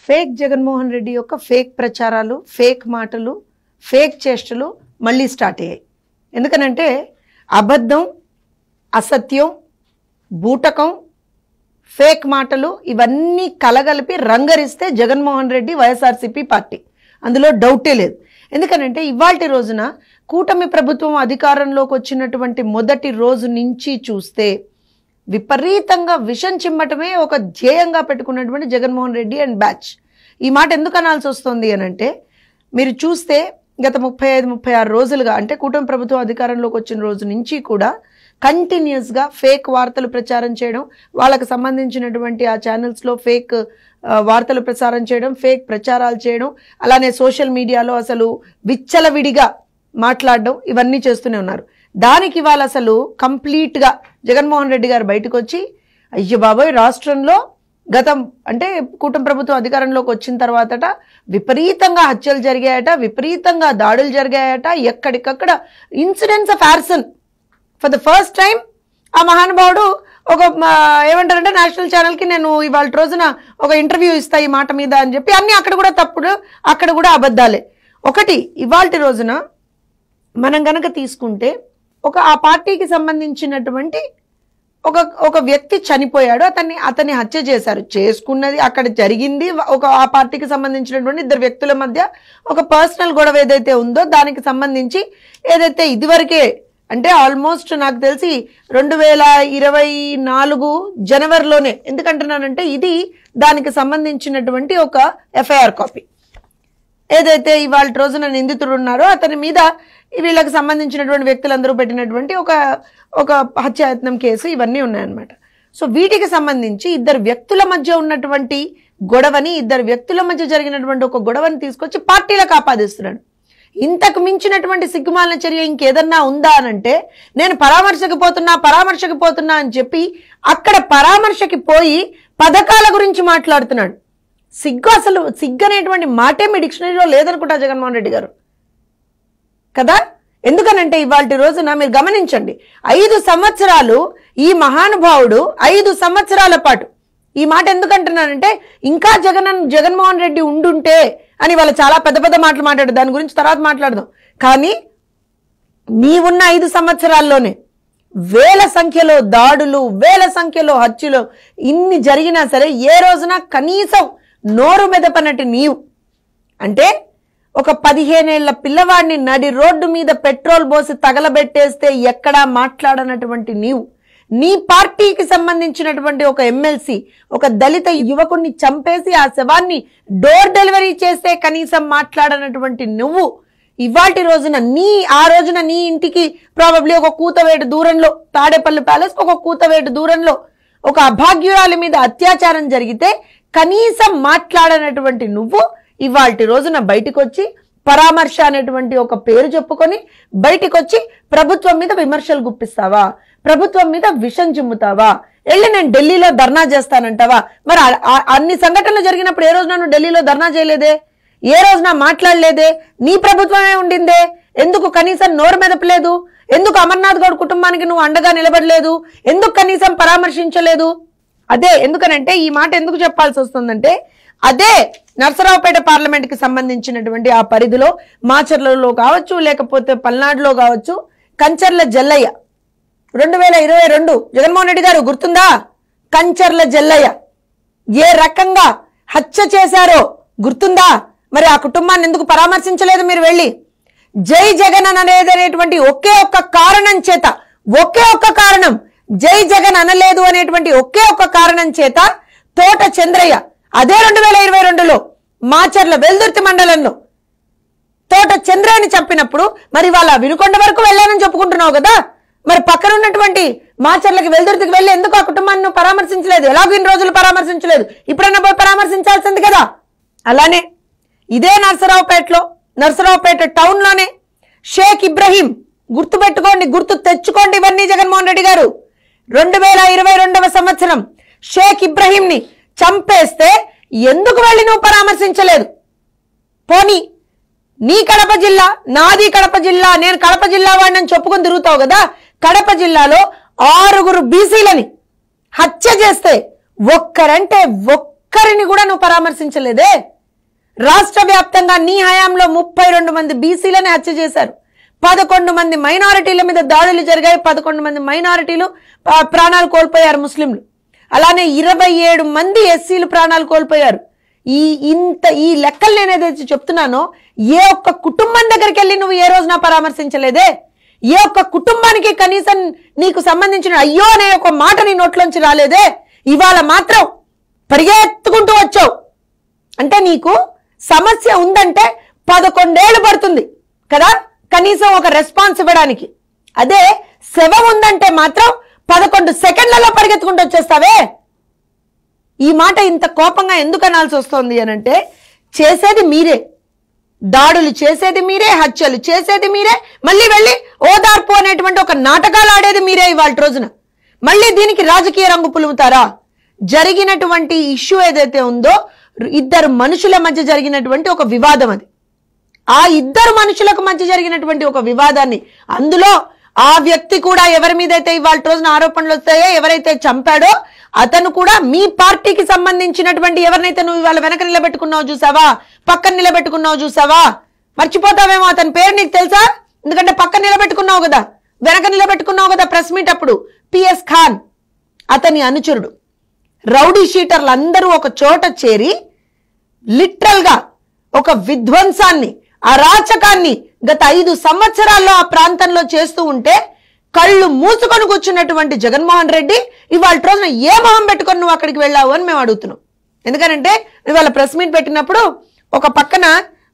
Fake Jaganmohan Reddy యొక్క fake ప్రచారాలు, fake మాటలు, ఫేక్ చేష్టలు మళ్ళీ స్టార్ట్ అయ్యాయి. ఎందుకనంటే అబద్ధం, అసత్యం, బూటకం, ఫేక్ మాటలు ఇవన్నీ కలగలిపి రంగరిస్తే జగన్మోహన్ రెడ్డి వైఎస్ఆర్సీపీ పార్టీ, అందులో డౌటే లేదు. ఎందుకనంటే ఇవాల్టి రోజున కూటమి ప్రభుత్వం అధికారంలోకి వచ్చినటువంటి మొదటి రోజు నుంచి చూస్తే విపరీతంగా విషం చిమ్మటమే ఒక ధ్యేయంగా పెట్టుకున్నటువంటి జగన్మోహన్ రెడ్డి అండ్ బ్యాచ్. ఈ మాట ఎందుకు అనాల్సి వస్తుంది అనంటే మీరు చూస్తే గత 35-36 రోజులుగా, అంటే కూటమి ప్రభుత్వం అధికారంలోకి వచ్చిన రోజు నుంచి కూడా కంటిన్యూస్గా ఫేక్ వార్తలు ప్రచారం చేయడం, వాళ్ళకు సంబంధించినటువంటి ఆ ఛానల్స్లో ఫేక్ వార్తలు ప్రసారం చేయడం, ఫేక్ ప్రచారాలు చేయడం, అలానే సోషల్ మీడియాలో అసలు విచ్చలవిడిగా మాట్లాడడం, ఇవన్నీ చేస్తూనే ఉన్నారు. దానికి ఇవాళ అసలు కంప్లీట్గా జగన్మోహన్ రెడ్డి గారు బయటకు వచ్చి అయ్యో బాబోయ్ రాష్ట్రంలో గతం అంటే కూటమి ప్రభుత్వం అధికారంలోకి వచ్చిన తర్వాతట విపరీతంగా హత్యలు జరిగాయట, విపరీతంగా దాడులు జరిగాయట, ఎక్కడికక్కడ incidents of arson. For the first time ఆ మహానుభావుడు ఒక ఏమంటారంటే నేషనల్ ఛానల్కి నేను ఇవాళ రోజున ఒక ఇంటర్వ్యూ ఇస్తా ఈ మాట మీద అని చెప్పి అన్ని అక్కడ కూడా తప్పుడు, అక్కడ కూడా అబద్ధాలే. ఒకటి ఇవాల్టి రోజున మనం గనక తీసుకుంటే ఆ పార్టీకి సంబంధించినటువంటి ఒక వ్యక్తి చనిపోయాడు, అతన్ని హత్య చేశారు. చేసుకున్నది అక్కడ జరిగింది ఆ పార్టీకి సంబంధించినటువంటి ఇద్దరు వ్యక్తుల మధ్య ఒక పర్సనల్ గొడవ ఏదైతే ఉందో దానికి సంబంధించి ఏదైతే ఇదివరకే అంటే ఆల్మోస్ట్ నాకు తెలిసి 2024 జనవరిలోనే, ఎందుకంటున్నానంటే ఇది దానికి సంబంధించినటువంటి ఒక ఎఫ్ఐఆర్ కాపీ. ఏదైతే ఇవాళ రోజున నిందితుడు ఉన్నారో అతని మీద వీళ్ళకి సంబంధించినటువంటి వ్యక్తులందరూ పెట్టినటువంటి ఒక హత్యాయత్నం కేసు ఇవన్నీ ఉన్నాయన్నమాట. సో వీటికి సంబంధించి ఇద్దరు వ్యక్తుల మధ్య ఉన్నటువంటి గొడవని, ఇద్దరు వ్యక్తుల మధ్య జరిగినటువంటి ఒక గొడవని తీసుకొచ్చి పార్టీలకు ఆపాదిస్తున్నాడు. ఇంతకు మించినటువంటి సిగ్గుమాలిన చర్య ఇంకేదన్నా ఉందా అనంటే నేను పరామర్శకు పోతున్నా అని చెప్పి అక్కడ పరామర్శకి పోయి పథకాల గురించి మాట్లాడుతున్నాడు. అసలు సిగ్గు అనేటువంటి మాటే మీ డిక్షనరీలో లేదనుకుంటా జగన్మోహన్ రెడ్డి గారు కదా. ఎందుకనంటే ఇవాళ రోజున మీరు గమనించండి, 5 సంవత్సరాలు ఈ మహానుభావుడు 5 సంవత్సరాల పాటు ఈ మాట ఎందుకంటున్నానంటే ఇంకా జగన్మోహన్ రెడ్డి ఉండుంటే అని వాళ్ళు చాలా పెద్ద పెద్ద మాటలు మాట్లాడారు, దాని గురించి తర్వాత మాట్లాడదాం. కానీ నీవున్న 5 సంవత్సరాల్లోనే వేల సంఖ్యలో దాడులు, వేల సంఖ్యలో హత్యలు ఇన్ని జరిగినా సరే ఏ రోజున కనీసం నోరు మెదపనటి నీవు, అంటే ఒక 15 ఏళ్ల పిల్లవాడిని నడి రోడ్డు మీద పెట్రోల్ పోసి తగలబెట్టేస్తే ఎక్కడా మాట్లాడనటువంటి నీవు, నీ పార్టీకి సంబంధించినటువంటి ఒక ఎమ్మెల్సీ ఒక దళిత యువకుడిని చంపేసి ఆ శవాన్ని డోర్ డెలివరీ చేస్తే కనీసం మాట్లాడనటువంటి నువ్వు ఇవాల్టి రోజున ఆ రోజున నీ ఇంటికి ప్రాబబ్లీ ఒక కూతవేటు దూరంలో, తాడేపల్లి ప్యాలెస్ ఒక కూతవేటు దూరంలో ఒక అభాగ్యురాలి మీద అత్యాచారం జరిగితే కనీసం మాట్లాడనటువంటి నువ్వు ఇవాల్టి రోజున బయటకు వచ్చి పరామర్శ అనేటువంటి ఒక పేరు చెప్పుకొని బయటకు వచ్చి ప్రభుత్వం మీద విమర్శలు గుప్పిస్తావా, ప్రభుత్వం మీద విషం చిమ్ముతావా, వెళ్ళి నేను ఢిల్లీలో ధర్నా చేస్తానంటావా? మరి అన్ని సంఘటనలు జరిగినప్పుడు ఏ రోజున నువ్వు ఢిల్లీలో ధర్నా చేయలేదే, ఏ రోజున మాట్లాడలేదే, నీ ప్రభుత్వమే ఉండిందే, ఎందుకు కనీసం నోరు మెదపలేదు, ఎందుకు అమర్నాథ్ గౌడ్ కుటుంబానికి నువ్వు అండగా నిలబడలేదు, ఎందుకు కనీసం పరామర్శించలేదు? అదే ఎందుకనంటే ఈ మాట ఎందుకు చెప్పాల్సి వస్తుందంటే అదే నర్సరావుపేట పార్లమెంట్కి సంబంధించినటువంటి ఆ పరిధిలో మాచర్లలో కావచ్చు, లేకపోతే పల్నాడులో కావచ్చు, కంచర్ల జల్లయ్య 2022 జగన్మోహన్ రెడ్డి గారు గుర్తుందా? కంచర్ల జల్లయ్య ఏ రకంగా హత్య చేశారో గుర్తుందా? మరి ఆ కుటుంబాన్ని ఎందుకు పరామర్శించలేదు మీరు వెళ్ళి? జై జగన్ అనేటువంటి ఒకే ఒక్క కారణం చేత, ఒకే ఒక్క కారణం, జై జగన్ అనలేదు అనేటువంటి ఒకే ఒక్క కారణం చేత తోట చంద్రయ్య అదే 2022లో మాచర్ల వెల్దుర్తి మండలంలో తోట చంద్రయ్యని చంపినప్పుడు మరి వాళ్ళ వినుకొండ వరకు వెళ్ళానని చెప్పుకుంటున్నావు కదా, మరి పక్కన ఉన్నటువంటి మాచర్లకి వెల్దుర్తికి వెళ్ళి ఎందుకు ఆ కుటుంబాన్ని పరామర్శించలేదు? ఎలాగో ఇన్ని రోజులు పరామర్శించలేదు, ఇప్పుడన్నా పోయి పరామర్శించాల్సింది కదా. అలానే ఇదే నర్సరావుపేట టౌన్ లోనే షేక్ ఇబ్రహీం, గుర్తుపెట్టుకోండి, గుర్తు తెచ్చుకోండి ఇవన్నీ జగన్మోహన్ రెడ్డి గారు, 2022వ సంవత్సరం షేక్ ఇబ్రహీం ని చంపేస్తే ఎందుకు వెళ్ళి నువ్వు పరామర్శించలేదు? పోనీ నీ కడప జిల్లా, నాది కడప జిల్లా, నేను కడప జిల్లా వాడిని చెప్పుకొని తిరుగుతావు కదా, కడప జిల్లాలో 6 బీసీలని హత్య చేస్తే ఒక్కరంటే ఒక్క ఒక్కరిని కూడా నువ్వు పరామర్శించలేదే. రాష్ట్ర వ్యాప్తంగా నీ హయాంలో 32 మంది బీసీలని హత్య చేశారు, 11 మంది మైనారిటీల మీద దాడులు జరిగాయి, 11 మంది మైనారిటీలు ప్రాణాలు కోల్పోయారు ముస్లింలు, అలానే 27 మంది ఎస్సీలు ప్రాణాలు కోల్పోయారు. ఈ లెక్కలు నేను ఏదైతే చెప్తున్నానో ఏ ఒక్క కుటుంబం దగ్గరికి వెళ్ళి నువ్వు ఏ రోజున పరామర్శించలేదే. ఏ ఒక్క కుటుంబానికి కనీసం నీకు సంబంధించిన అయ్యో అనే ఒక మాట నీ నోట్లోంచి రాలేదే. ఇవాళ మాత్రం పరిగెత్తుకుంటూ వచ్చావు. అంటే నీకు సమస్య ఉందంటే 11 ఏళ్ళు పడుతుంది కదా కనీసం ఒక రెస్పాన్స్ ఇవ్వడానికి. అదే శవం ఉందంటే మాత్రం 11 సెకండ్లలో పరిగెత్తుకుంటూ వచ్చేస్తావే. ఈ మాట ఇంత కోపంగా ఎందుకు అనాల్సి వస్తుంది అనంటే చేసేది మీరే, దాడులు చేసేది మీరే, హత్యలు చేసేది మీరే, మళ్ళీ వెళ్ళి ఓదార్పు అనేటువంటి ఒక నాటకాలు ఆడేది మీరే. ఇవాళ రోజున మళ్ళీ దీనికి రాజకీయ రంగు పులుముతారా? జరిగినటువంటి ఇష్యూ ఏదైతే ఉందో ఇద్దరు మనుషుల మధ్య జరిగినటువంటి ఒక వివాదం, అది ఆ ఇద్దరు మనుషులకు మధ్య జరిగినటువంటి ఒక వివాదాన్ని, అందులో ఆ వ్యక్తి కూడా ఎవరి మీద అయితే ఇవాళ రోజున ఆరోపణలు వస్తాయో, ఎవరైతే చంపాడో అతను కూడా మీ పార్టీకి సంబంధించినటువంటి ఎవరినైతే నువ్వు ఇవాళ వెనక నిలబెట్టుకున్నావు చూసావా, పక్కన నిలబెట్టుకున్నావు చూసావా, మర్చిపోతావేమో అతని పేరు నీకు తెలుసా? ఎందుకంటే పక్కన నిలబెట్టుకున్నావు కదా, వెనక నిలబెట్టుకున్నావు కదా ప్రెస్ మీట్ అప్పుడు. పిఎస్ ఖాన్ అతని అనుచరుడు. రౌడీ షీటర్లు అందరూ ఒక చోట చేరి లిటరల్ గా ఒక విధ్వంసాన్ని, అరాచకాన్ని గత 5 సంవత్సరాల్లో ఆ ప్రాంతంలో చేస్తూ ఉంటే కళ్ళు మూసుకొని కూర్చున్నటువంటి జగన్మోహన్ రెడ్డి ఇవాళ రోజున ఏ మొహం పెట్టుకొని నువ్వు అక్కడికి వెళ్ళావు అని మేము అడుగుతున్నాం. ఎందుకంటే ఇవాళ ప్రెస్ మీట్ పెట్టినప్పుడు ఒక పక్కన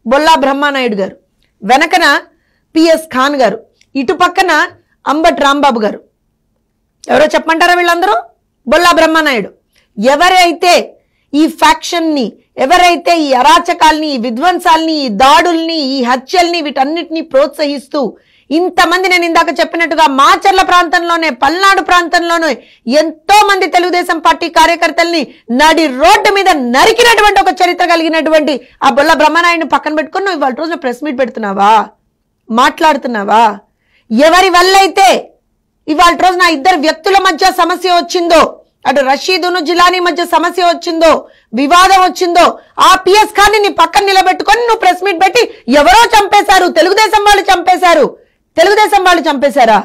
బొల్లా బ్రహ్మానాయుడు గారు, వెనకన పిఎస్ ఖాన్ గారు, ఇటు పక్కన అంబటి రాంబాబు గారు. ఎవరో చెప్పమంటారా వీళ్ళందరూ? బొల్లా బ్రహ్మానాయుడు. ఎవరైతే ఈ ఫ్యాక్షన్ ని, ఎవరైతే ఈ అరాచకాల్ని, ఈ విధ్వంసాల్ని, ఈ దాడుల్ని, ఈ హత్యల్ని, వీటన్నిటిని ప్రోత్సహిస్తూ ఇంతమంది, నేను ఇందాక చెప్పినట్టుగా మాచర్ల ప్రాంతంలోనే, పల్నాడు ప్రాంతంలోనే ఎంతో మంది తెలుగుదేశం పార్టీ కార్యకర్తల్ని నడి రోడ్డు మీద నరికినటువంటి ఒక చరిత్ర కలిగినటువంటి ఆ బొల్ల బ్రహ్మనాయుడిని పక్కన పెట్టుకుని నువ్వు ఇవాళ రోజున ప్రెస్ మీట్ పెడుతున్నావా, మాట్లాడుతున్నావా? ఎవరి వల్ల అయితే ఇవాళ రోజున ఇద్దరు వ్యక్తుల మధ్య సమస్య వచ్చిందో, అటు రషీదును జిలానీ మధ్య సమస్య వచ్చిందో, వివాదం వచ్చిందో, ఆ పిఎస్ ఖాన్ ని పక్కన నిలబెట్టుకొని నువ్వు ప్రెస్ మీట్ పెట్టి ఎవరో చంపేశారు, తెలుగుదేశం వాళ్ళు చంపేశారు. తెలుగుదేశం వాళ్ళు చంపేశారా?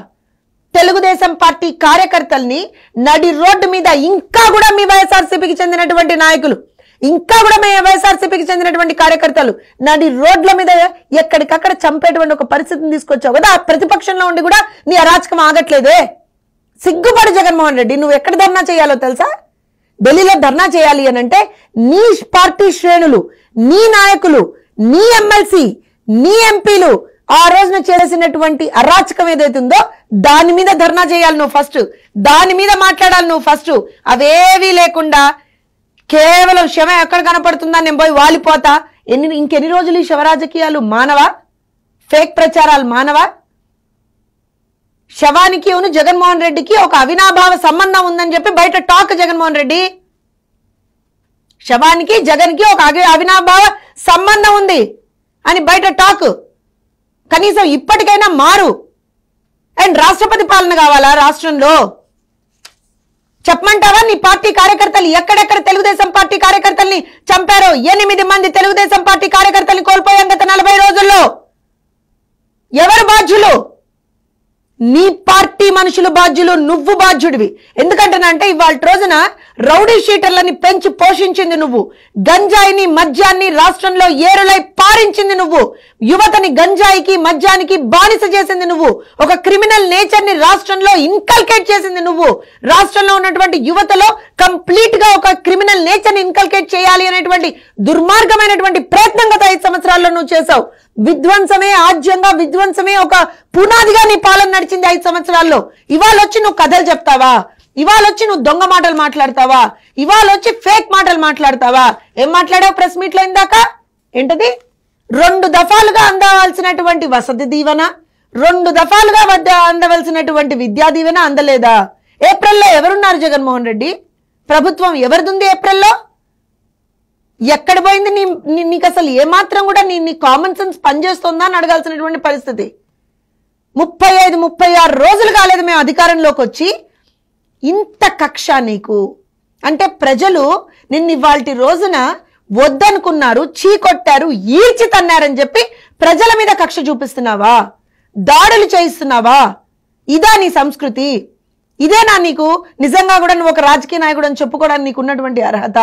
తెలుగుదేశం పార్టీ కార్యకర్తల్ని నడి రోడ్డు మీద, ఇంకా కూడా మీ వైఎస్ఆర్సీపీకి చెందినటువంటి నాయకులు, ఇంకా కూడా మీ వైఎస్ఆర్సీపీకి చెందినటువంటి కార్యకర్తలు నడి రోడ్ల మీద ఎక్కడికక్కడ చంపేటువంటి ఒక పరిస్థితిని తీసుకొచ్చావు కదా. ప్రతిపక్షంలో ఉండి కూడా నీ అరాచకం ఆగట్లేదే. సిగ్గుపడు జగన్మోహన్ రెడ్డి. నువ్వు ఎక్కడ ధర్నా చేయాలో తెలుసా? ఢిల్లీలో ధర్నా చేయాలి అని అంటే నీ పార్టీ శ్రేణులు, నీ నాయకులు, నీ ఎమ్మెల్సీ, నీ ఎంపీలు ఆ రోజున చేసినటువంటి అరాచకం ఏదైతే ఉందో దాని మీద ధర్నా చేయాలి నువ్వు ఫస్ట్, దాని మీద మాట్లాడాలి నువ్వు ఫస్ట్. అవేవీ లేకుండా కేవలం శవం ఎక్కడ కనపడుతుందా నేను పోయి వాలిపోతా, ఇంకెన్ని రోజులు ఈ శవరాజకీయాలు మానవా? ఫేక్ ప్రచారాలు మానవా? శవానికి జగన్మోహన్ రెడ్డికి ఒక అవినాభావ సంబంధం ఉందని చెప్పి బయట టాక్. జగన్మోహన్ రెడ్డి శవానికి జగన్కి ఒక అవినాభావ సంబంధం ఉంది అని బయట టాక్. కనీసం ఇప్పటికైనా మారు. అండ్ రాష్ట్రపతి పాలన కావాలా రాష్ట్రంలో? చెప్పమంటావా నీ పార్టీ కార్యకర్తలు ఎక్కడెక్కడ తెలుగుదేశం పార్టీ కార్యకర్తల్ని చంపారో? 8 మంది తెలుగుదేశం పార్టీ కార్యకర్తల్ని కోల్పోయాం గత 40 రోజుల్లో. ఎవరు బాధ్యులు? నీ పార్టీ మనుషులు బాధ్యులు, నువ్వు బాధ్యుడివి. ఎందుకంటేనంటే ఇవాళ రోజున రౌడీ షీటర్లని పెంచి పోషించింది నువ్వు, గంజాయిని మద్యాన్ని రాష్ట్రంలో ఏరులై పారించింది నువ్వు, యువతని గంజాయికి మద్యానికి బానిస చేసింది నువ్వు, ఒక క్రిమినల్ నేచర్ ని రాష్ట్రంలో ఇన్కల్కేట్ చేసింది నువ్వు, రాష్ట్రంలో ఉన్నటువంటి యువతలో కంప్లీట్ గా ఒక క్రిమినల్ నేచర్ ని ఇన్కల్కేట్ చేయాలి అనేటువంటి దుర్మార్గమైనటువంటి ప్రయత్నం గత 5 సంవత్సరాల్లో నువ్వు చేసావు. విధ్వంసమే ఆజ్యంగా, విధ్వంసమే ఒక పునాదిగా నీ పాలన నడిచింది 5 సంవత్సరాల్లో. ఇవాళ వచ్చి నువ్వు కథలు చెప్తావా? ఇవాళ వచ్చి నువ్వు దొంగ మాటలు మాట్లాడతావా? ఇవాళ వచ్చి ఫేక్ మాటలు మాట్లాడతావా? ఏం మాట్లాడావు ప్రెస్ మీట్ లో ఇందాక? ఏంటది? 2 దఫాలుగా అందవలసినటువంటి వసతి దీవెన, 2 దఫాలుగా అందవలసినటువంటి విద్యా దీవెన అందలేదా? ఏప్రిల్లో ఎవరున్నారు జగన్మోహన్ రెడ్డి? ప్రభుత్వం ఎవరిదుంది ఏప్రిల్లో? ఎక్కడ పోయింది నీకు? అసలు ఏమాత్రం కూడా నీ కామన్ సెన్స్ పనిచేస్తుందా అని అడగాల్సినటువంటి పరిస్థితి. 35-36 రోజులు కాలేదు మేము అధికారంలోకి వచ్చి. ఇంత కక్ష నీకు అంటే ప్రజలు నిన్ను ఇవాల్టి రోజున వద్దనుకున్నారు, చీకొట్టారు, ఈడ్చి తన్నారని చెప్పి ప్రజల మీద కక్ష చూపిస్తున్నావా? దాడులు చేయిస్తున్నావా? ఇదా నీ సంస్కృతి? ఇదేనా నీకు నిజంగా కూడా నువ్వు ఒక రాజకీయ నాయకుడు అని చెప్పుకోవడానికి నీకు ఉన్నటువంటి అర్హత?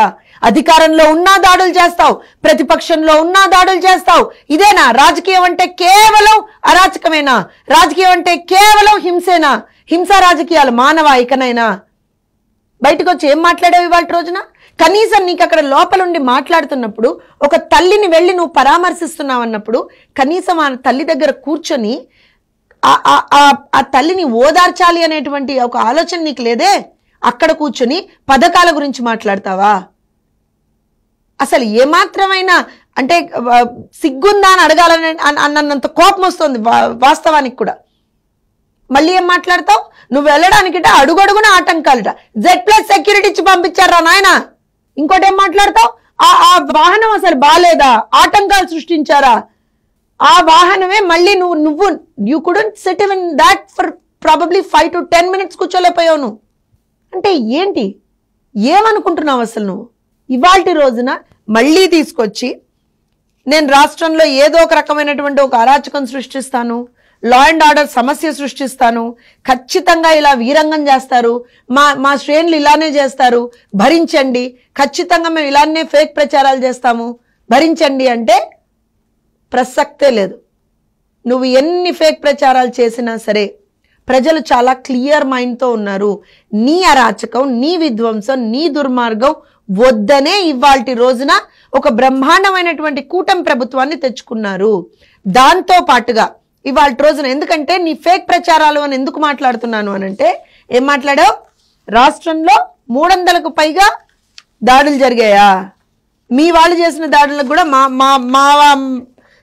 అధికారంలో ఉన్నా దాడులు చేస్తావు, ప్రతిపక్షంలో ఉన్నా దాడులు చేస్తావు. ఇదేనా రాజకీయం అంటే? కేవలం అరాచకమేనా? రాజకీయం అంటే కేవలం హింసేనా? హింసా రాజకీయాలు మానవా? ఇకనైనా బయటకు వచ్చి ఏం మాట్లాడావు ఇవాళ రోజున? కనీసం నీకు అక్కడ లోపలుండి మాట్లాడుతున్నప్పుడు, ఒక తల్లిని వెళ్ళి నువ్వు పరామర్శిస్తున్నావు అన్నప్పుడు కనీసం ఆ తల్లి దగ్గర కూర్చొని ఆ తల్లిని ఓదార్చాలి అనేటువంటి ఒక ఆలోచన నీకు లేదే? అక్కడ కూర్చొని పథకాల గురించి మాట్లాడతావా? అసలు ఏమాత్రమైనా అంటే సిగ్గుందా అని అడగాలని అన్నంత కోపం వస్తుంది వాస్తవానికి కూడా. మళ్ళీ ఏం మాట్లాడతావు? నువ్వు వెళ్ళడానికిట అడుగడుగున ఆటంకాలట. Z+ సెక్యూరిటీ ఇచ్చి పంపించారా నాయన? ఇంకోటి ఏం మాట్లాడతావు? ఆ వాహనం అసలు బాలేదా? ఆటంకాలు సృష్టించారా? ఆ వాహనమే మళ్ళీ నువ్వు you couldn't SIT in that for probably 5 to 10 minutes కూర్చోలేకపోయావు నువ్వు. అంటే ఏంటి? ఏమనుకుంటున్నావు అసలు నువ్వు? ఇవాల్టి రోజున మళ్ళీ తీసుకొచ్చి నేను రాష్ట్రంలో ఏదో ఒక రకమైనటువంటి ఒక అరాచకం సృష్టిస్తాను, లా అండ్ ఆర్డర్ సమస్య సృష్టిస్తాను, ఖచ్చితంగా ఇలా వీరంగం చేస్తారు, మా శ్రేణులు ఇలానే చేస్తారు, భరించండి, ఖచ్చితంగా మేము ఇలానే ఫేక్ ప్రచారాలు చేస్తాము, భరించండి అంటే ప్రసక్తే లేదు. నువ్వు ఎన్ని ఫేక్ ప్రచారాలు చేసినా సరే ప్రజలు చాలా క్లియర్ మైండ్తో ఉన్నారు. నీ అరాచకం, నీ విధ్వంసం, నీ దుర్మార్గం వద్దనే ఇవాల్టి రోజున ఒక బ్రహ్మాండమైనటువంటి కూటమి ప్రభుత్వాన్ని తెచ్చుకున్నారు. దాంతో పాటుగా ఇవాళ రోజున ఎందుకంటే నీ ఫేక్ ప్రచారాలు అని ఎందుకు మాట్లాడుతున్నాను అనంటే, ఏం మాట్లాడావు? రాష్ట్రంలో 300కు పైగా దాడులు జరిగాయా? మీ వాళ్ళు చేసిన దాడులకు కూడా మా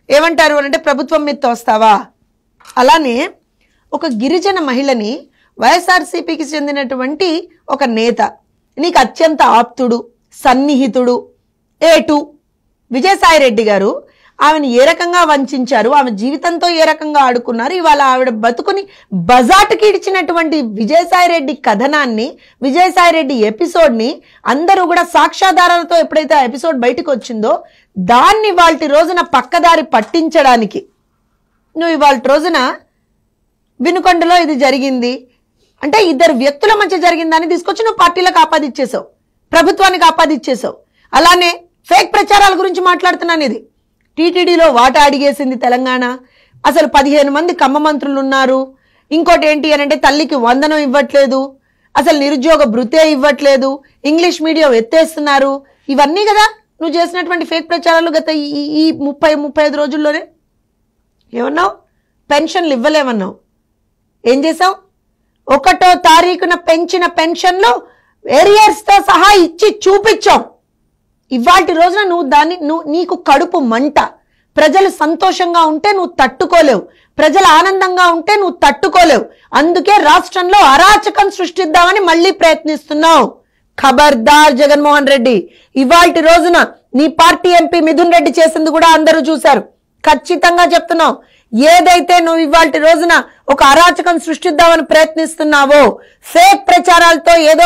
ఏమంటారు అనంటే ప్రభుత్వం మీద తోస్తావా? అలానే ఒక గిరిజన మహిళని వైఎస్ఆర్సీపీకి చెందినటువంటి ఒక నేత, నీకు అత్యంత ఆప్తుడు, సన్నిహితుడు A2 విజయసాయి రెడ్డి గారు ఆమెను ఏ రకంగా వంచారు, ఆమె జీవితంతో ఏ రకంగా ఆడుకున్నారు, ఇవాళ ఆవిడ బతుకుని బజాటుకి ఇడిచినటువంటి విజయసాయి రెడ్డి కథనాన్ని, విజయసాయి రెడ్డి ఎపిసోడ్ని అందరూ కూడా సాక్ష్యాధారాలతో ఎప్పుడైతే ఆ ఎపిసోడ్ బయటకు వచ్చిందో దాన్ని ఇవాళ రోజున పక్కదారి పట్టించడానికి నువ్వు ఇవాళ రోజున వినుకొండలో ఇది జరిగింది అంటే ఇద్దరు వ్యక్తుల మధ్య జరిగిందని తీసుకొచ్చి నువ్వు పార్టీలకు ఆపాదించేసావు, ప్రభుత్వానికి ఆపాదించేసావు. అలానే ఫేక్ ప్రచారాల గురించి మాట్లాడుతున్నాను. ఇది టీటీడీలో వాటా అడిగేసింది తెలంగాణ, అసలు 15 మంది కమ్మ మంత్రులు ఉన్నారు, ఇంకోటి ఏంటి అని అంటే తల్లికి వందనం ఇవ్వట్లేదు, అసలు నిరుద్యోగ భృతే ఇవ్వట్లేదు, ఇంగ్లీష్ మీడియం ఎత్తేస్తున్నారు. ఇవన్నీ కదా నువ్వు చేసినటువంటి ఫేక్ ప్రచారాలు గత ఈ 30-35 రోజుల్లోనే. ఏమన్నావు? పెన్షన్లు ఇవ్వలేమన్నావు. ఏం చేసావు? 1వ తారీఖున పెంచిన పెన్షన్లు ఏరియర్స్తో సహా ఇచ్చి చూపించావు. ఇవాల్టి రోజున నువ్వు నీకు కడుపు మంట. ప్రజలు సంతోషంగా ఉంటే నువ్వు తట్టుకోలేవు, ప్రజలు ఆనందంగా ఉంటే నువ్వు తట్టుకోలేవు. అందుకే రాష్ట్రంలో అరాచకం సృష్టిద్దామని మళ్ళీ ప్రయత్నిస్తున్నావు. ఖబర్దార్ జగన్మోహన్ రెడ్డి, ఇవాల్టి రోజున నీ పార్టీ ఎంపీ మిథున్ రెడ్డి చేసింది కూడా అందరూ చూశారు. ఖచ్చితంగా చెప్తున్నావు, ఏదైతే నువ్వు ఇవాల్టి రోజున ఒక అరాచకం సృష్టిద్దామని ప్రయత్నిస్తున్నావో, ఫేక్ ప్రచారాలతో ఏదో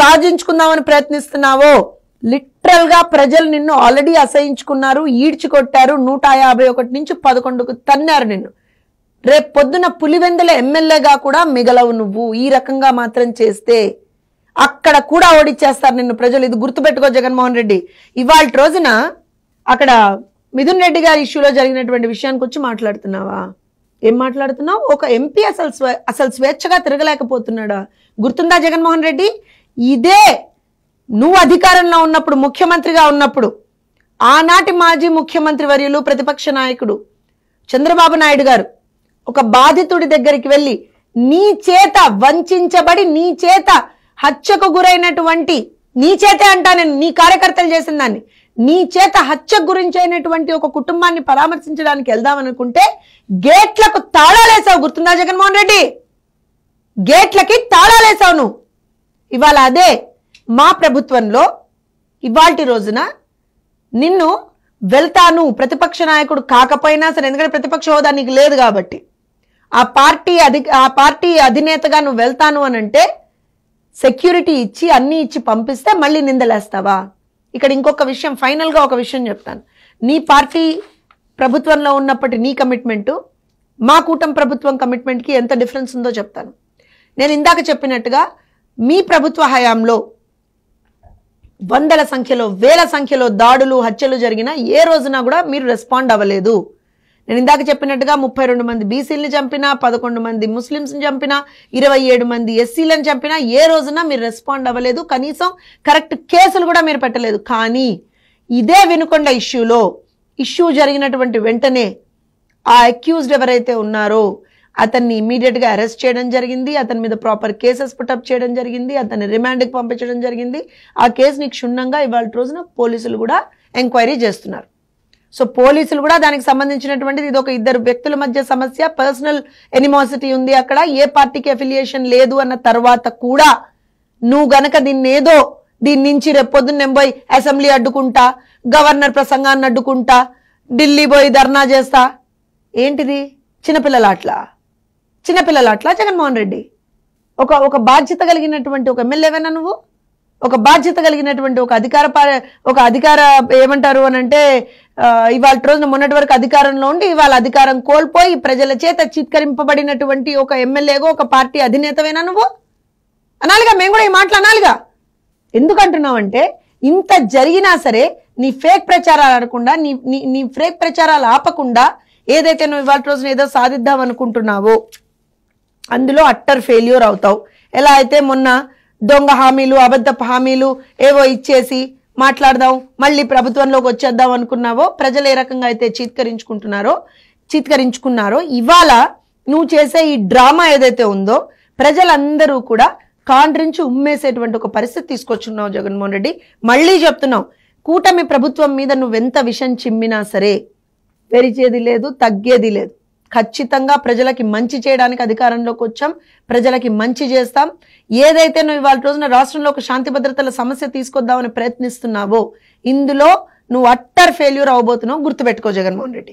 సాధించుకుందామని ప్రయత్నిస్తున్నావో, లిటరల్ గా ప్రజలు నిన్ను ఆల్రెడీ అసహించుకున్నారు, ఈడ్చికొట్టారు. 151 నుంచి 11కు తన్నారు నిన్ను. రేపు పొద్దున పులివెందుల ఎమ్మెల్యేగా కూడా మిగలవు నువ్వు. ఈ రకంగా మాత్రం చేస్తే అక్కడ కూడా ఓడిచ్చేస్తారు నిన్ను ప్రజలు. ఇది గుర్తుపెట్టుకో జగన్మోహన్ రెడ్డి. ఇవాళ రోజున అక్కడ మిథున్ రెడ్డి గారి ఇష్యూలో జరిగినటువంటి విషయానికి వచ్చి మాట్లాడుతున్నావా? ఏం మాట్లాడుతున్నావు? ఒక ఎంపీ అసలు స్వేచ్ఛగా తిరగలేకపోతున్నాడా? గుర్తుందా జగన్మోహన్ రెడ్డి? ఇదే నువ్వు అధికారంలో ఉన్నప్పుడు, ముఖ్యమంత్రిగా ఉన్నప్పుడు, ఆనాటి మాజీ ముఖ్యమంత్రి వర్యులు ప్రతిపక్ష నాయకుడు చంద్రబాబు నాయుడు గారు ఒక బాధితుడి దగ్గరికి వెళ్ళి నీ చేత వంచబడి, నీ చేత హత్యకు గురైనటువంటి, నీ చేతే అంటా నేను, నీ కార్యకర్తలు చేసిన దాన్ని, నీ చేత హత్యకు గురించైనటువంటి ఒక కుటుంబాన్ని పరామర్శించడానికి వెళ్దామనుకుంటే గేట్లకు తాళాలేసావు. గుర్తుందా జగన్మోహన్ రెడ్డి? గేట్లకి తాళాలేసావు నువ్వు. ఇవాళ అదే మా ప్రభుత్వంలో ఇవాల్టి రోజున నిన్ను వెళ్తాను, ప్రతిపక్ష నాయకుడు కాకపోయినా సరే, ఎందుకంటే ప్రతిపక్ష హోదా నీకు లేదు కాబట్టి, ఆ పార్టీ అధినేతగా నువ్వు వెళ్తాను అని అంటే సెక్యూరిటీ ఇచ్చి అన్ని ఇచ్చి పంపిస్తే మళ్ళీ నిందలేస్తావా? ఇక్కడ ఇంకొక విషయం, ఫైనల్గా ఒక విషయం చెప్తాను. నీ పార్టీ ప్రభుత్వంలో ఉన్నప్పటి నీ కమిట్మెంటు మా కూటమి ప్రభుత్వం కమిట్మెంట్కి ఎంత డిఫరెన్స్ ఉందో చెప్తాను. నేను ఇందాక చెప్పినట్టుగా మీ ప్రభుత్వ హయాంలో వందల సంఖ్యలో వేల సంఖ్యలో దాడులు హత్యలు జరిగినా ఏ రోజున కూడా మీరు రెస్పాండ్ అవ్వలేదు. నేను ఇందాక చెప్పినట్టుగా 32 మంది బీసీలను చంపినా, 11 మంది ముస్లిమ్స్ని చంపినా, 27 మంది ఎస్సీలను చంపినా ఏ రోజున మీరు రెస్పాండ్ అవ్వలేదు. కనీసం కరెక్ట్ కేసులు కూడా మీరు పెట్టలేదు. కానీ ఇదే వినుకొండ ఇష్యూ జరిగినటువంటి వెంటనే ఆ అక్యూజ్డ్ ఎవరైతే ఉన్నారో అతన్ని ఇమీడియట్గా అరెస్ట్ చేయడం జరిగింది. అతని మీద ప్రాపర్ కేసెస్ పుటప్ చేయడం జరిగింది. అతన్ని రిమాండ్కి పంపించడం జరిగింది. ఆ కేసుని క్షుణ్ణంగా ఇవాళ రోజున పోలీసులు కూడా ఎంక్వైరీ చేస్తున్నారు. సో పోలీసులు కూడా దానికి సంబంధించినటువంటిది ఇది ఒక ఇద్దరు వ్యక్తుల మధ్య సమస్య, పర్సనల్ ఎనిమాసిటీ ఉంది అక్కడ, ఏ పార్టీకి అఫిలియేషన్ లేదు అన్న తర్వాత కూడా నువ్వు గనక దీని నుంచి రేపొద్దున్న నేను పోయి అసెంబ్లీ అడ్డుకుంటా, గవర్నర్ ప్రసంగాన్ని అడ్డుకుంటా, ఢిల్లీ పోయి ధర్నా చేస్తా, ఏంటిది చిన్నపిల్లలాట్లా జగన్మోహన్ రెడ్డి? ఒక బాధ్యత కలిగినటువంటి ఒక ఎమ్మెల్యేవేనా నువ్వు? ఒక బాధ్యత కలిగినటువంటి ఒక అధికార ఏమంటారు అని అంటే ఇవాళ రోజున మొన్నటి వరకు అధికారంలో ఉండి ఇవాళ అధికారం కోల్పోయి ప్రజల చేత చిత్కరింపబడినటువంటి ఒక ఎమ్మెల్యేగా ఒక పార్టీ అధినేతవేనా నువ్వు? అనాలిగా, మేము కూడా ఈ మాటలు అనాలిగా. ఎందుకంటున్నావంటే ఇంత జరిగినా సరే నీ ఫేక్ ప్రచారాలు ఆడకుండా, నీ ఫేక్ ప్రచారాలు ఆపకుండా ఏదైతే నువ్వు ఇవాళ రోజున ఏదో సాధిద్దాం అనుకుంటున్నావో అందులో అట్టర్ ఫెయిల్యూర్ అవుతావు. ఎలా అయితే మొన్న దొంగ హామీలు, అబద్ధపు హామీలు ఏవో ఇచ్చేసి మాట్లాడదాం, మళ్ళీ ప్రభుత్వంలోకి వచ్చేద్దాం అనుకున్నావో, ప్రజలు ఏ రకంగా అయితే చీత్కరించుకున్నారో ఇవాళ నువ్వు చేసే ఈ డ్రామా ఏదైతే ఉందో ప్రజలందరూ కూడా కాండ్రించి ఉమ్మేసేటువంటి ఒక పరిస్థితి తీసుకొచ్చున్నావు జగన్మోహన్ రెడ్డి. మళ్ళీ చెప్తున్నావు, కూటమి ప్రభుత్వం మీద నువ్వెంత విషం చిమ్మినా సరే పెరిచేది లేదు, తగ్గేది లేదు. ఖచ్చితంగా ప్రజలకి మంచి చేయడానికి అధికారంలోకి వచ్చాం, ప్రజలకి మంచి చేస్తాం. ఏదైతే నువ్వు ఇవాళ రోజున రాష్ట్రంలో ఒక శాంతి భద్రతల సమస్య తీసుకొద్దామని ప్రయత్నిస్తున్నావో ఇందులో నువ్వు అట్టర్ ఫెయిల్యూర్ అవబోతున్నావు. గుర్తుపెట్టుకో జగన్మోహన్ రెడ్డి.